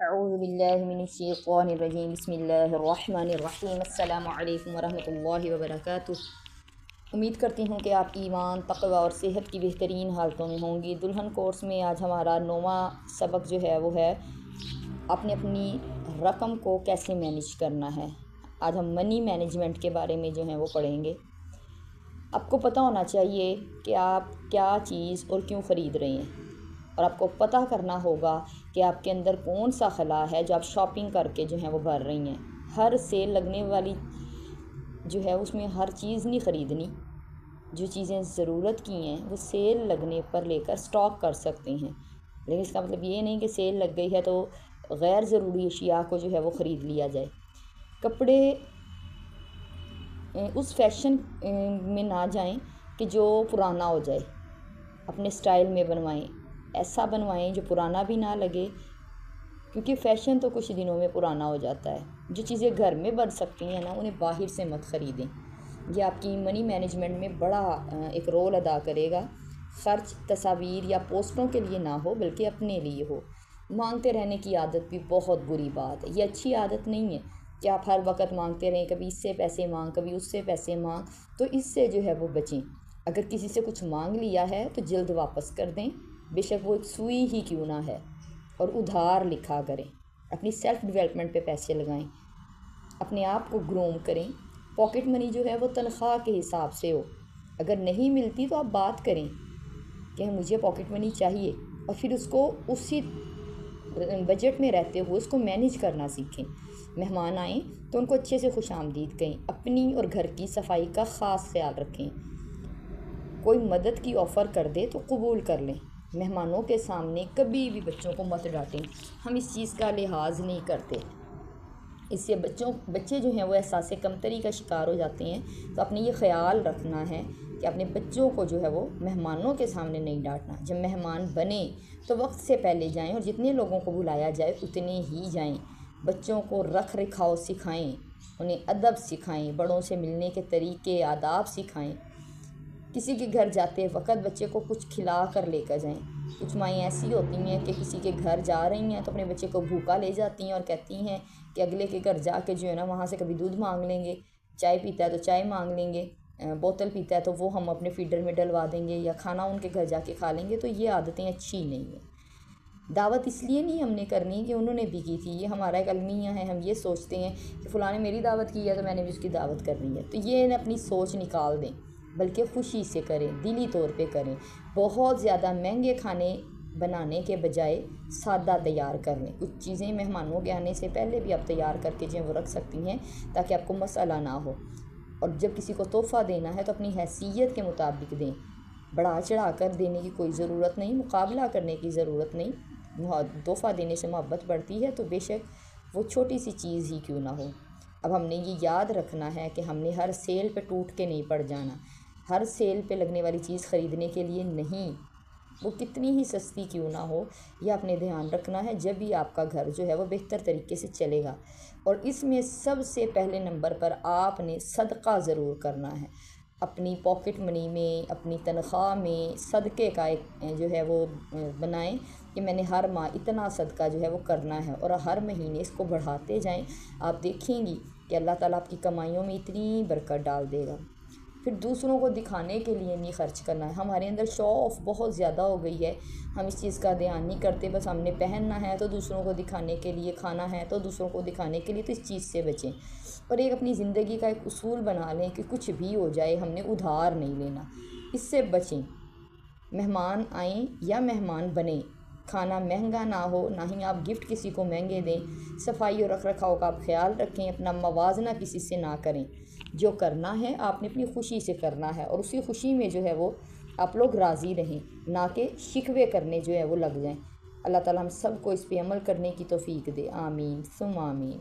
اعوذ باللہ من الشیطان الرجیم بسم اللہ الرحمن الرحیم السلام علیکم ورحمۃ اللہ وبرکاتہ۔ امید کرتی ہوں کہ آپ ایمان، تقوی اور صحت کی بہترین حالتوں میں ہوں گی۔ دلہن کورس میں آج ہمارا 9واں سبق جو ہے وہ ہے اپنی رقم کو کیسے مینیج کرنا ہے۔ آج ہم منی مینجمنٹ کے بارے میں جو ہے وہ پڑھیں گے۔ آپ کو پتہ ہونا چاہیے کہ آپ کیا چیز اور کیوں خرید رہے ہیں، اور آپ کو پتہ کرنا ہوگا کہ آپ کے اندر کون سا خلا ہے جو آپ شاپنگ کر کے جو ہے وہ بھر رہی ہیں۔ ہر سیل لگنے والی جو ہے اس میں ہر چیز نہیں خریدنی۔ جو چیزیں ضرورت کی ہیں وہ سیل لگنے پر لے کر سٹاک کر سکتے ہیں، لیکن اس کا مطلب یہ نہیں کہ سیل لگ گئی ہے تو غیر ضروری اشیاء کو جو ہے وہ خرید لیا جائے۔ کپڑے اس فیشن میں نہ جائیں کہ جو پرانا ہو جائے، اپنے سٹائل میں بنوائیں، ایسا بنوائیں جو پرانا بھی نہ لگے، کیونکہ فیشن تو کچھ دنوں میں پرانا ہو جاتا ہے۔ جو چیزیں گھر میں بن سکتی ہیں نا انہیں باہر سے مت خریدیں۔ یہ آپ کی منی مینجمنٹ میں بڑا ایک رول ادا کرے گا۔ خرچ تصاویر یا پوسٹوں کے لیے نہ ہو بلکہ اپنے لیے ہو۔ مانگتے رہنے کی عادت بھی بہت بری بات ہے۔ یہ اچھی عادت نہیں ہے کہ آپ ہر وقت مانگتے رہیں، کبھی اس سے پیسے مانگ، کبھی اس سے پیسے مانگ، تو اس سے جو ہے وہ بچیں۔ اگر کسی سے کچھ مانگ لیا ہے تو جلد واپس کر دیں، بے شک وہ ایک سوئی ہی کیوں نہ ہے، اور ادھار لکھا کریں۔ اپنی سیلف ڈیولپمنٹ پہ پیسے لگائیں، اپنے آپ کو گروم کریں۔ پاکٹ منی جو ہے وہ تنخواہ کے حساب سے ہو، اگر نہیں ملتی تو آپ بات کریں کہ مجھے پاکٹ منی چاہیے، اور پھر اس کو اسی بجٹ میں رہتے ہوئے اس کو مینیج کرنا سیکھیں۔ مہمان آئیں تو ان کو اچھے سے خوش آمدید کہیں، اپنی اور گھر کی صفائی کا خاص خیال رکھیں۔ کوئی مدد کی آفر کر دے تو قبول کر لیں۔ مہمانوں کے سامنے کبھی بھی بچوں کو مت ڈانٹیں، ہم اس چیز کا لحاظ نہیں کرتے، اس سے بچے جو ہیں وہ احساس کمتری کا شکار ہو جاتے ہیں۔ تو اپنے یہ خیال رکھنا ہے کہ اپنے بچوں کو جو ہے وہ مہمانوں کے سامنے نہیں ڈانٹنا۔ جب مہمان بنیں تو وقت سے پہلے جائیں، اور جتنے لوگوں کو بلایا جائے اتنے ہی جائیں۔ بچوں کو رکھ رکھاؤ سکھائیں، انہیں ادب سکھائیں، بڑوں سے ملنے کے طریقے آداب سکھائیں۔ کسی کے گھر جاتے وقت بچے کو کچھ کھلا کر لے کر جائیں۔ کچھ مائیں ایسی ہوتی ہیں کہ کسی کے گھر جا رہی ہیں تو اپنے بچے کو بھوکا لے جاتی ہیں اور کہتی ہیں کہ اگلے کے گھر جا کے جو ہے نا وہاں سے کبھی دودھ مانگ لیں گے، چائے پیتا ہے تو چائے مانگ لیں گے، بوتل پیتا ہے تو وہ ہم اپنے فیڈر میں ڈلوا دیں گے، یا کھانا ان کے گھر جا کے کھا لیں گے۔ تو یہ عادتیں اچھی نہیں ہیں۔ دعوت اس لیے نہیں ہم نے کرنی کہ انہوں نے بھی کی تھی، یہ ہمارا ایک المیہ ہے، ہم یہ سوچتے ہیں کہ فلاں نے میری دعوت کی ہے تو میں نے بھی اس کی دعوت کرنی ہے۔ تو یہ اپنی سوچ نکال دیں، بلکہ خوشی سے کریں، دلی طور پہ کریں۔ بہت زیادہ مہنگے کھانے بنانے کے بجائے سادہ تیار کر لیں۔ کچھ چیزیں مہمانوں کے آنے سے پہلے بھی آپ تیار کر کے جو وہ رکھ سکتی ہیں تاکہ آپ کو مسئلہ نہ ہو۔ اور جب کسی کو تحفہ دینا ہے تو اپنی حیثیت کے مطابق دیں، بڑھا چڑھا کر دینے کی کوئی ضرورت نہیں، مقابلہ کرنے کی ضرورت نہیں۔ تحفہ دینے سے محبت بڑھتی ہے تو بے شک وہ چھوٹی سی چیز ہی کیوں نہ ہو۔ اب ہم نے یہ یاد رکھنا ہے کہ ہم نے ہر سیل پہ ٹوٹ کے نہیں پڑ جانا۔ ہر سیل پہ لگنے والی چیز خریدنے کے لیے نہیں، وہ کتنی ہی سستی کیوں نہ ہو، یہ آپ نے دھیان رکھنا ہے۔ جب بھی آپ کا گھر جو ہے وہ بہتر طریقے سے چلے گا، اور اس میں سب سے پہلے نمبر پر آپ نے صدقہ ضرور کرنا ہے۔ اپنی پاکٹ منی میں، اپنی تنخواہ میں صدقے کا ایک جو ہے وہ بنائیں کہ میں نے ہر ماہ اتنا صدقہ جو ہے وہ کرنا ہے، اور ہر مہینے اس کو بڑھاتے جائیں۔ آپ دیکھیں گی کہ اللہ تعالیٰ آپ کی کمائیوں میں اتنی برکت ڈال دے گا۔ پھر دوسروں کو دکھانے کے لیے نہیں خرچ کرنا ہے۔ ہمارے اندر شو آف بہت زیادہ ہو گئی ہے، ہم اس چیز کا دھیان نہیں کرتے، بس ہم نے پہننا ہے تو دوسروں کو دکھانے کے لیے، کھانا ہے تو دوسروں کو دکھانے کے لیے، تو اس چیز سے بچیں۔ اور ایک اپنی زندگی کا ایک اصول بنا لیں کہ کچھ بھی ہو جائے ہم نے ادھار نہیں لینا، اس سے بچیں۔ مہمان آئیں یا مہمان بنیں، کھانا مہنگا نہ ہو، نہ ہی آپ گفٹ کسی کو مہنگے دیں۔ صفائی اور رکھ رکھاؤ کا آپ خیال رکھیں، اپنا موازنہ کسی سے نہ کریں۔ جو کرنا ہے آپ نے اپنی خوشی سے کرنا ہے، اور اسی خوشی میں جو ہے وہ آپ لوگ راضی رہیں، نہ کہ شکوے کرنے جو ہے وہ لگ جائیں۔ اللہ تعالیٰ ہم سب کو اس پہ عمل کرنے کی توفیق دے، آمین ثم آمین۔